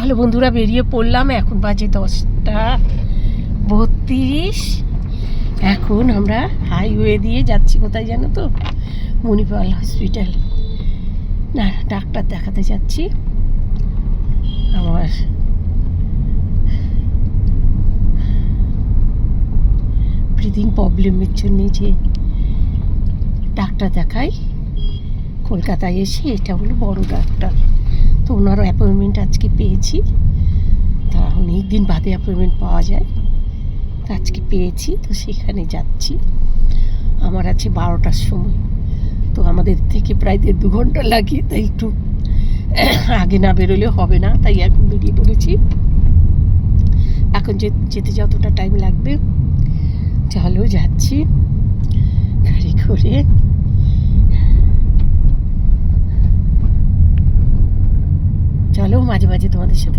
চলো বন্ধুরা, বেরিয়ে পড়লাম। এখন বাজে 10:32। এখন আমরা হাইওয়ে দিয়ে যাচ্ছি কোথায় জানো তো? মণিপাল হসপিটাল, না ডাক্তার দেখাতে যাচ্ছি। আমার ব্রিদিং প্রবলেমের জন্য যে ডাক্তার দেখাই কলকাতায় এসে, এটা হলো বড় ডাক্তার। তো ওনারও অ্যাপয়েন্টমেন্ট আজকে পেয়েছি। তা অনেক দিন বাদে অ্যাপয়েন্টমেন্ট পাওয়া যায়, তো আজকে পেয়েছি। তো সেখানে যাচ্ছি। আমার আছে 12টার সময়। তো আমাদের থেকে প্রায় 1.5-2 ঘন্টা লাগে, তাই একটু আগে না বেরোলে হবে না, তাই এখন বেরিয়ে পড়েছি। এখন যেতে যতটা টাইম লাগবে, চলো যাচ্ছি গাড়ি করে। চলো মাঝে মাঝে তোমাদের সাথে